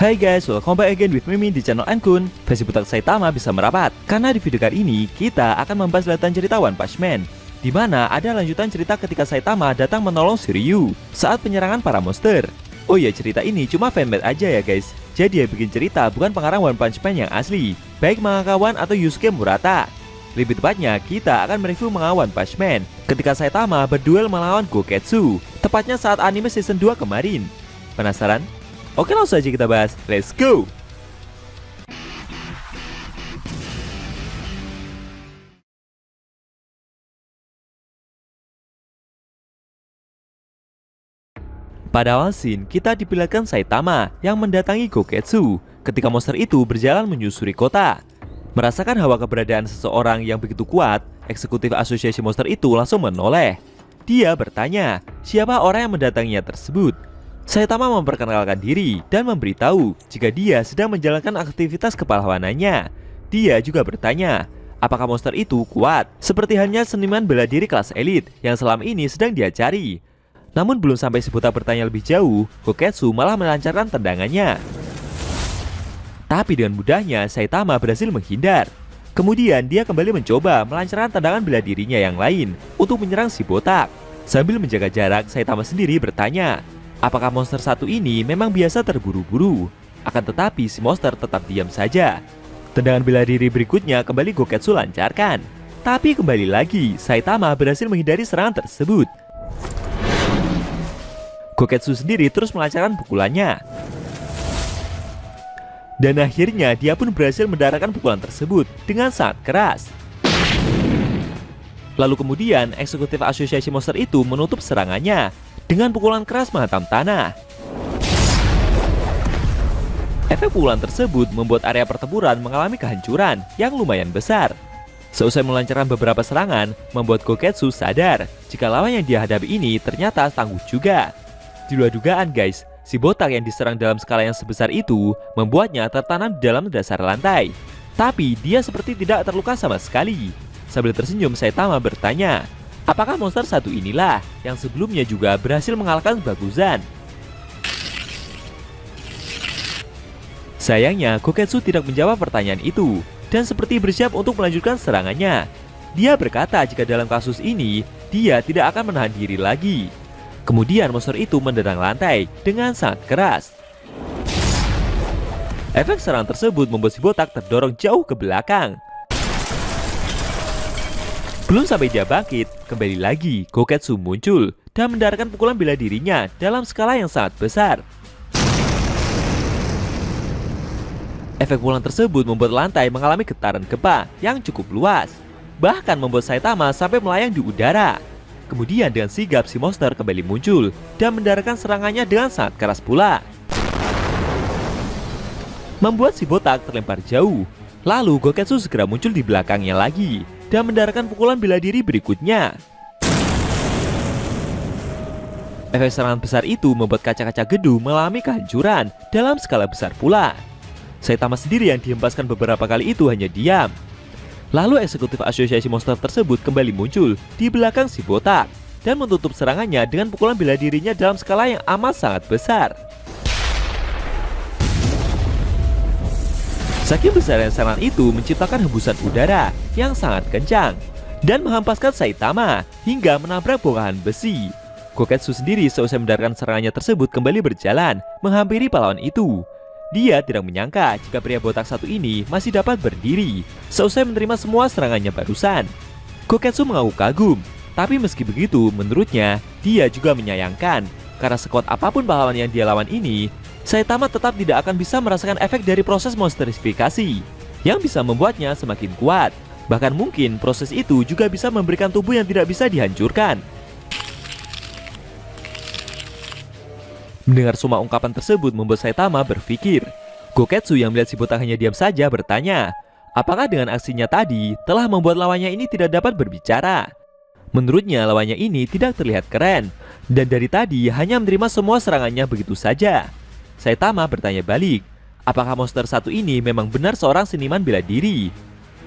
Hai guys, welcome back again with Mimi di channel Ankun. Versi Butak Saitama bisa merapat, karena di video kali ini kita akan membahas lanjutan cerita One Punch Man, di mana ada lanjutan cerita ketika Saitama datang menolong Shiryu saat penyerangan para monster. Oh ya, cerita ini cuma fanmade aja ya guys, jadi yang bikin cerita bukan pengarang One Punch Man yang asli, baik mangakawan atau Yusuke Murata. Lebih tepatnya, kita akan mereview manga One Punch Man ketika Saitama berduel melawan Goketsu, tepatnya saat anime season 2 kemarin. Penasaran? Oke, langsung aja kita bahas. Let's go! Pada awal scene, kita diperlihatkan Saitama yang mendatangi Goketsu ketika monster itu berjalan menyusuri kota. Merasakan hawa keberadaan seseorang yang begitu kuat, eksekutif asosiasi monster itu langsung menoleh. Dia bertanya, siapa orang yang mendatanginya tersebut? Saitama memperkenalkan diri dan memberitahu jika dia sedang menjalankan aktivitas kepahlawanannya. Dia juga bertanya, apakah monster itu kuat, seperti halnya seniman bela diri kelas elit yang selama ini sedang dia cari. Namun belum sampai si buta bertanya lebih jauh, Goketsu malah melancarkan tendangannya. Tapi dengan mudahnya Saitama berhasil menghindar. Kemudian dia kembali mencoba melancarkan tendangan bela dirinya yang lain untuk menyerang si botak. Sambil menjaga jarak, Saitama sendiri bertanya, apakah monster satu ini memang biasa terburu-buru? Akan tetapi si monster tetap diam saja. Tendangan bela diri berikutnya kembali Goketsu lancarkan. Tapi kembali lagi, Saitama berhasil menghindari serangan tersebut. Goketsu sendiri terus melancarkan pukulannya. Dan akhirnya dia pun berhasil mendarahkan pukulan tersebut dengan sangat keras. Lalu kemudian eksekutif asosiasi monster itu menutup serangannya dengan pukulan keras menghantam tanah. Efek pukulan tersebut membuat area pertempuran mengalami kehancuran yang lumayan besar. Seusai melancarkan beberapa serangan, membuat Goketsu sadar jika lawan yang dia hadapi ini ternyata tangguh juga. Di luar dugaan guys, si botak yang diserang dalam skala yang sebesar itu membuatnya tertanam di dalam dasar lantai. Tapi dia seperti tidak terluka sama sekali. Sambil tersenyum, Saitama bertanya, apakah monster satu inilah yang sebelumnya juga berhasil mengalahkan Baguzan? Sayangnya, Goketsu tidak menjawab pertanyaan itu dan seperti bersiap untuk melanjutkan serangannya. Dia berkata jika dalam kasus ini, dia tidak akan menahan diri lagi. Kemudian monster itu mendendang lantai dengan sangat keras. Efek serangan tersebut membuat si botak terdorong jauh ke belakang. Belum sampai dia bangkit, kembali lagi Goketsu muncul dan mendarahkan pukulan bela dirinya dalam skala yang sangat besar. Efek pukulan tersebut membuat lantai mengalami getaran gempa yang cukup luas, bahkan membuat Saitama sampai melayang di udara. Kemudian dengan sigap si monster kembali muncul dan mendarahkan serangannya dengan sangat keras pula, membuat si botak terlempar jauh. Lalu Goketsu segera muncul di belakangnya lagi dan mendarahkan pukulan bela diri berikutnya. Efek serangan besar itu membuat kaca-kaca gedung mengalami kehancuran dalam skala besar pula. Saitama sendiri yang dihempaskan beberapa kali itu hanya diam. Lalu eksekutif asosiasi monster tersebut kembali muncul di belakang si botak dan menutup serangannya dengan pukulan bela dirinya dalam skala yang amat sangat besar. Saking besarnya serangan itu menciptakan hembusan udara yang sangat kencang dan menghempaskan Saitama hingga menabrak bongkahan besi. Goketsu sendiri seusai mendarahkan serangannya tersebut kembali berjalan menghampiri pahlawan itu. Dia tidak menyangka jika pria botak satu ini masih dapat berdiri seusai menerima semua serangannya barusan. Goketsu mengaku kagum, tapi meski begitu menurutnya dia juga menyayangkan karena sekuat apapun pahlawan yang dia lawan ini, Saitama tetap tidak akan bisa merasakan efek dari proses monsterifikasi yang bisa membuatnya semakin kuat. Bahkan mungkin proses itu juga bisa memberikan tubuh yang tidak bisa dihancurkan. Mendengar semua ungkapan tersebut membuat Saitama berpikir. Goketsu yang melihat si botak hanya diam saja bertanya, apakah dengan aksinya tadi telah membuat lawannya ini tidak dapat berbicara? Menurutnya lawannya ini tidak terlihat keren, dan dari tadi hanya menerima semua serangannya begitu saja. Saitama bertanya balik, apakah monster satu ini memang benar seorang seniman bela diri?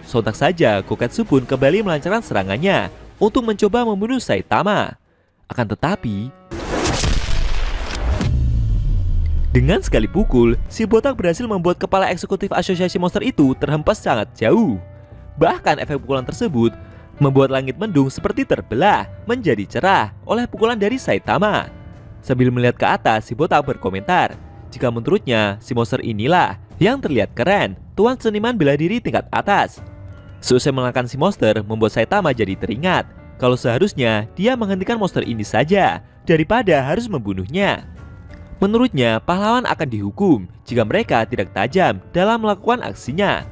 Sontak saja Goketsu pun kembali melancarkan serangannya untuk mencoba membunuh Saitama. Akan tetapi Dengan sekali pukul, si botak berhasil membuat kepala eksekutif asosiasi monster itu terhempas sangat jauh. Bahkan efek pukulan tersebut membuat langit mendung seperti terbelah menjadi cerah oleh pukulan dari Saitama. Sambil melihat ke atas, si botak berkomentar jika menurutnya si monster inilah yang terlihat keren, tuan seniman bela diri tingkat atas. Seusai mengalahkan si monster membuat Saitama jadi teringat kalau seharusnya dia menghentikan monster ini saja daripada harus membunuhnya. Menurutnya, pahlawan akan dihukum jika mereka tidak tajam dalam melakukan aksinya.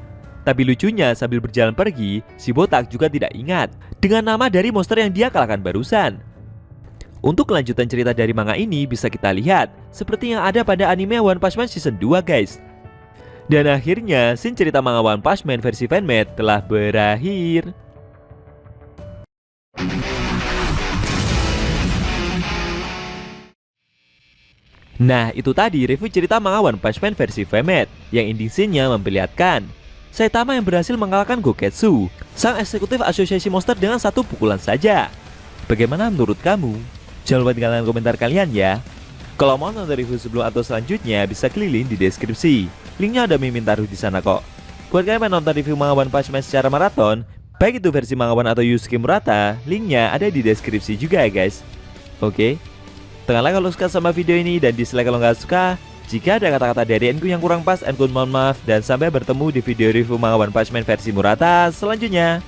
Tapi lucunya, sambil berjalan pergi, si botak juga tidak ingat dengan nama dari monster yang dia kalahkan barusan. Untuk kelanjutan cerita dari manga ini bisa kita lihat seperti yang ada pada anime One Punch Man Season 2 guys. Dan akhirnya, scene cerita manga One Punch Man versi fanmade telah berakhir. Nah, itu tadi review cerita manga One Punch Man versi fanmade yang ending scene-nya memperlihatkan Saitama yang berhasil mengalahkan Goketsu, sang eksekutif asosiasi monster dengan satu pukulan saja. Bagaimana menurut kamu? Jangan lupa tinggalkan komentar kalian ya. Kalau mau nonton review sebelum atau selanjutnya bisa klik link di deskripsi. Linknya udah mimin taruh di sana kok. Buat kalian yang nonton review manga One Punch Man secara maraton, baik itu versi manga One atau Yusuke Murata, linknya ada di deskripsi juga ya guys. Oke. Tekan like kalau suka sama video ini dan dislike kalau nggak suka. Jika ada kata-kata dari Enku yang kurang pas, Enku mohon maaf dan sampai bertemu di video review manga One Punch Man versi Murata selanjutnya.